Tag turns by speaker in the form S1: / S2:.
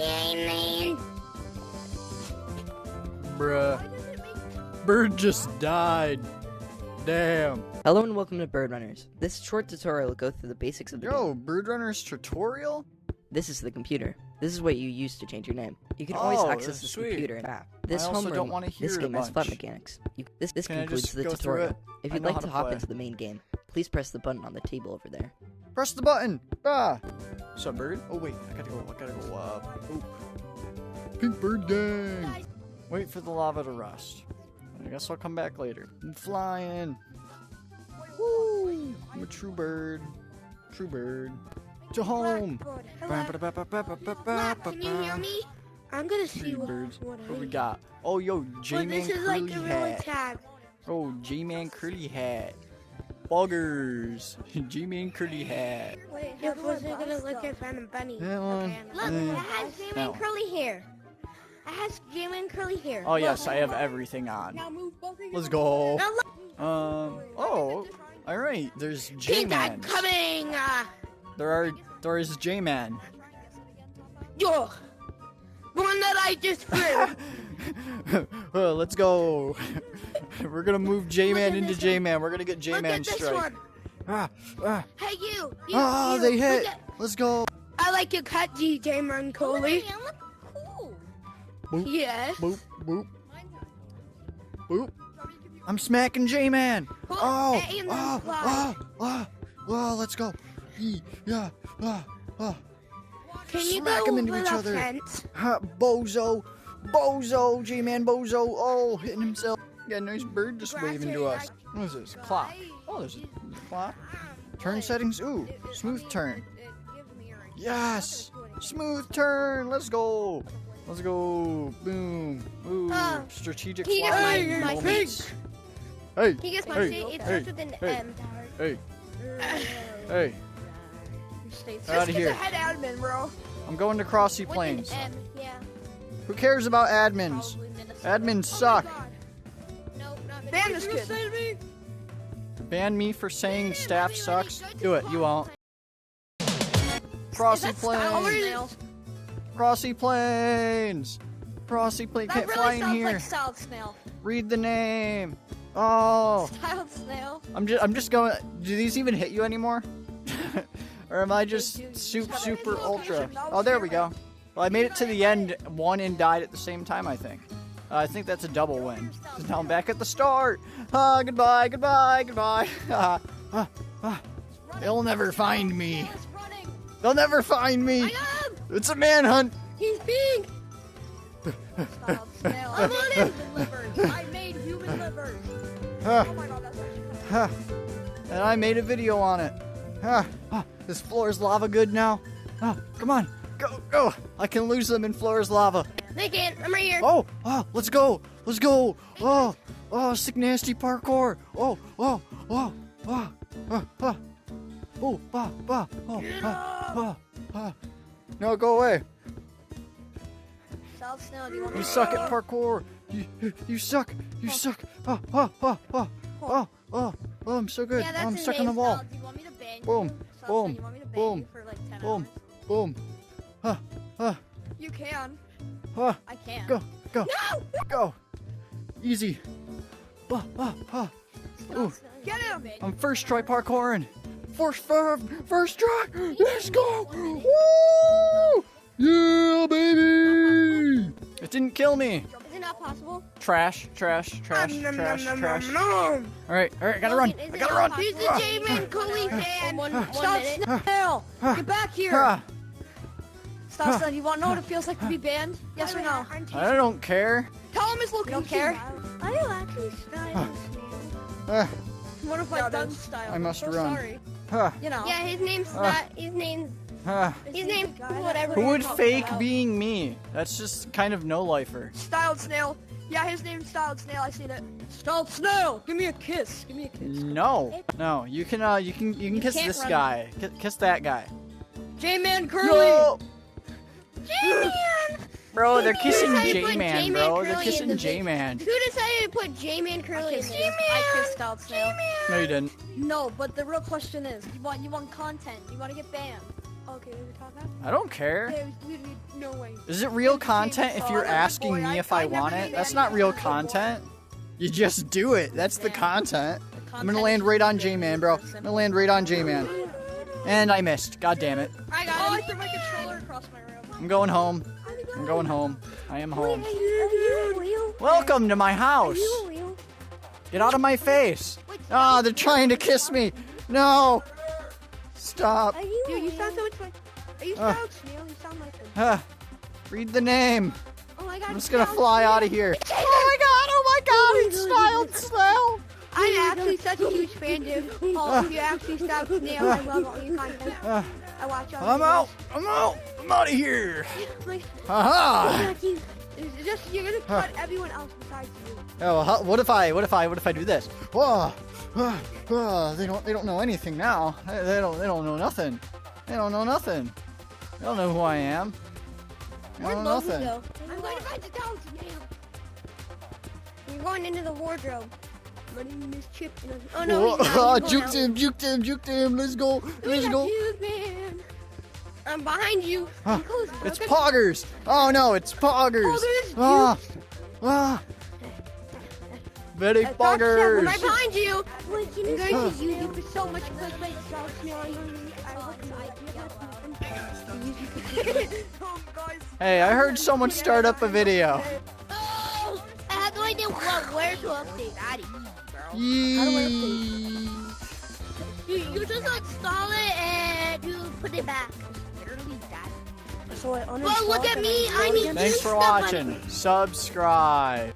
S1: J-Man.
S2: Bruh. Bird just died. Damn.
S3: Hello and welcome to Bird Runners. This short tutorial will go through the basics of the
S2: Yo,
S3: game.
S2: Bird Runners tutorial?
S3: This is the computer. This is what you use to change your name. You can always access this
S2: sweet.
S3: computer and app. This
S2: I also
S3: homeroom,
S2: don't want to hear
S3: this
S2: it
S3: game
S2: a
S3: has fun
S2: bunch.
S3: mechanics. This
S2: Can I
S3: concludes
S2: just
S3: the
S2: go through
S3: tutorial.
S2: it?
S3: If
S2: I
S3: you'd
S2: know
S3: like
S2: how
S3: to
S2: to
S3: hop
S2: play.
S3: into the main game, please press the button on the table over there.
S2: Press the button. Ah. What's up, Bird? Oh wait, I gotta go up. Oop. Pink Bird Gang. Wait for the lava to rust. I guess I'll come back later. I'm flying. Woo! I'm a true bird. True bird. To home.
S1: Blackboard, can you hear me? I'm gonna see
S2: Three birds.
S1: what
S2: What we got? Oh, yo, J-Man
S1: this is
S2: curly
S1: like a Gorilla
S2: hat.
S1: Tag.
S2: Oh, J-Man curly hat. Buggers. J-Man curly hat.
S1: Wait, how was I gonna look at Venom Bunny?
S2: That one.
S1: Look, it has J-Man
S2: No.
S1: curly hair. It has J-Man curly hair.
S2: Oh, yes, I have everything on.
S1: Now move both of
S2: Let's go.
S1: Now look,
S2: Oh, alright, there's
S1: Pink
S2: J-Man.
S1: Tag coming!
S2: There is J-Man.
S1: Yo! The one that I just threw!
S2: Let's go. We're gonna move J-Man
S1: Look at
S2: into
S1: this
S2: J-Man. We're gonna get
S1: Look
S2: J-Man
S1: at this
S2: strike.
S1: one! Hey, you!
S2: Oh,
S1: you,
S2: they
S1: look
S2: hit.
S1: at-
S2: Let's go.
S1: I like your cut, J-Man Coley.
S4: Cool.
S2: Boop,
S1: Yes.
S2: boop, boop, boop. I'm smacking J-Man. Oh,
S1: and then
S2: oh,
S1: fly.
S2: oh, let's go. Yeah,
S1: Can you
S2: Smack
S1: go
S2: 'em into
S1: over
S2: each
S1: the
S2: other.
S1: fence?
S2: Bozo, J-Man Bozo. Oh, hitting himself. Got a nice bird just waving to us. What is this? Clock. Oh, there's a clock. Turn settings. Ooh, smooth turn. Yes, smooth turn. Let's go. Let's go. Boom. Ooh, strategic
S1: Can you guess
S2: flying
S1: my
S2: moments. Hey,
S1: Can you guess my
S2: hey,
S1: state? It
S2: hey,
S1: starts with an
S2: hey.
S1: M.
S2: hey, hey.
S1: States.
S2: Outta
S1: Just
S2: here.
S1: get the head admin, bro.
S2: I'm going to Crossy Plains.
S1: M, yeah.
S2: Who cares about admins? Admins suck.
S1: No, not
S4: Ban this kid.
S2: Ban me for saying staff sucks. Do it. You won't. Crossy Plains. Crossy Plains. Crossy Plains. Can't fly in here.
S4: StyledSnail.
S2: Read the name. Oh.
S4: StyledSnail.
S2: I'm just going. Do these even hit you anymore? Or am I just super ultra? Oh, there we go. Well, I made it to the end, won and died at the same time, I think. I think that's a double win. Now I'm back at the start. Goodbye. They'll never find me. They'll never find me. It's a manhunt.
S1: He's pink.
S4: StyledSnail.
S1: I'm on it.
S4: Livers. I made human livers.
S2: Huh,
S4: Oh my god, that's actually kind of
S2: huh. And I made a video on it. This floor is lava good now. Come on. Go. I can lose them in floor's lava.
S1: They can't. I'm right here.
S2: Oh, let's go. Oh, sick nasty parkour. No, go away.
S4: StyledSnail, do you want me
S2: You
S4: to
S2: suck at parkour. You suck. Oh, I'm so good.
S1: Yeah, that's
S2: I'm
S1: his
S2: stuck on the
S1: name.
S2: wall.
S4: Do you want me to ban
S2: Boom,
S4: you? StyledSnail,
S2: boom,
S4: you want me to ban
S2: boom,
S4: you for like 10
S2: boom,
S4: hours?
S2: boom.
S4: You can.
S2: Ah,
S4: I can.
S2: go. Go. Easy. Ooh,
S4: StyledSnail,
S1: Get him.
S2: I'm first try parkouring. First try. Let's go. Woo! Yeah, baby. It didn't kill me.
S4: Is it not possible?
S2: Trash.
S1: No.
S2: All right, gotta run.
S4: Is
S2: I
S4: it
S2: gotta
S4: not
S2: run.
S1: He's a J-Man Coley fan.
S4: One minute.
S2: Ah.
S4: StyledSnail, get back here.
S2: Ah,
S4: StyledSnail, you want to know what it feels like to be banned? Yes or no?
S2: I don't care.
S4: Tell him his location. You don't care?
S1: Are you actually stylish?
S2: Ah,
S4: What if I've done style?
S2: I must
S4: so
S2: run.
S4: Sorry.
S2: ah,
S4: You know.
S1: Yeah, his name's not. His name's
S2: ah.
S4: whatever.
S2: Who would fake being me? That's just kind of no lifer.
S4: StyledSnail. Yeah, his name's StyledSnail. I seen it. StyledSnail, give me a kiss. Give me a kiss.
S2: No, you can kiss
S4: can't
S2: this
S4: run.
S2: guy. Kiss that guy.
S4: J-Man Curly.
S2: No!
S1: J-Man.
S2: Bro, they're kissing
S1: Who decided to put
S2: J-Man, bro. They're
S1: Curly in
S2: kissing
S1: the
S2: J-Man.
S1: Who decided to put J-Man Curly in
S4: I kissed StyledSnail.
S2: No, you didn't.
S4: No, but the real question is, you want content. You want to get banned. Okay, we talk about.
S2: I don't care.
S4: There's literally no way.
S2: Is it real content if you're asking me if I want it? That's not real content. You just do it. That's the content. I'm gonna land right on J-Man, bro. I'm gonna land right on J-Man. And I missed. God damn it.
S4: I got it. I threw my controller across my room.
S2: I'm going home. I'm going home. I am home.
S1: Are you real?
S2: Welcome to my
S1: Are
S2: house.
S1: you real?
S2: Get out of my face. Ah, they're trying to kiss me. No. Stop.
S1: Are you
S4: Dude, you
S1: real?
S4: sound so much like. Are you
S2: Uh.
S4: StyledSnail? You sound like him.
S2: Read the name.
S1: Oh my god.
S2: I'm just gonna fly out of here. Oh my god, it's StyledSnail.
S4: I'm actually such a huge fan, dude. Oh, if you actually StyledSnail, I love all your content. I watch all
S2: I'm
S4: your
S2: out. I'm out. I'm out of here.
S4: videos. Like,
S2: Haha.
S4: it's just you're gonna cut everyone else besides you.
S2: Oh, what if I do this? Whoa. They don't know anything now. They don't know nothing. They don't know nothing. They don't know who I am. They
S1: Where'd
S2: don't know
S1: Moses
S2: nothing.
S1: go? I'm going to find the StyledSnail. You're going into the wardrobe.
S4: My name is Chip.
S1: Oh no, he's not. He's
S2: Juked
S1: going
S2: him, juked him. Let's go.
S1: out.
S2: Let's go.
S1: Dude, man. I'm behind you.
S2: Ah,
S1: Close.
S2: It's
S1: Look at-
S2: Poggers. Oh no, it's Poggers.
S4: Oh, there's
S2: Ah. Very
S1: I'm
S2: Poggers.
S1: right behind you. Wait,
S4: I'm
S1: can you
S4: going
S1: guys
S4: to use you for so much clickbait. StyledSnail.
S2: Hey, I heard someone start up a video.
S1: Oh, I have no idea where to update. That is, bro.
S2: Yee.
S1: You just install it and you put it back. Literally that.
S4: So I
S1: Well, look at me. I need
S2: Thanks
S1: new
S2: for
S1: stuff on
S2: watching. Subscribe.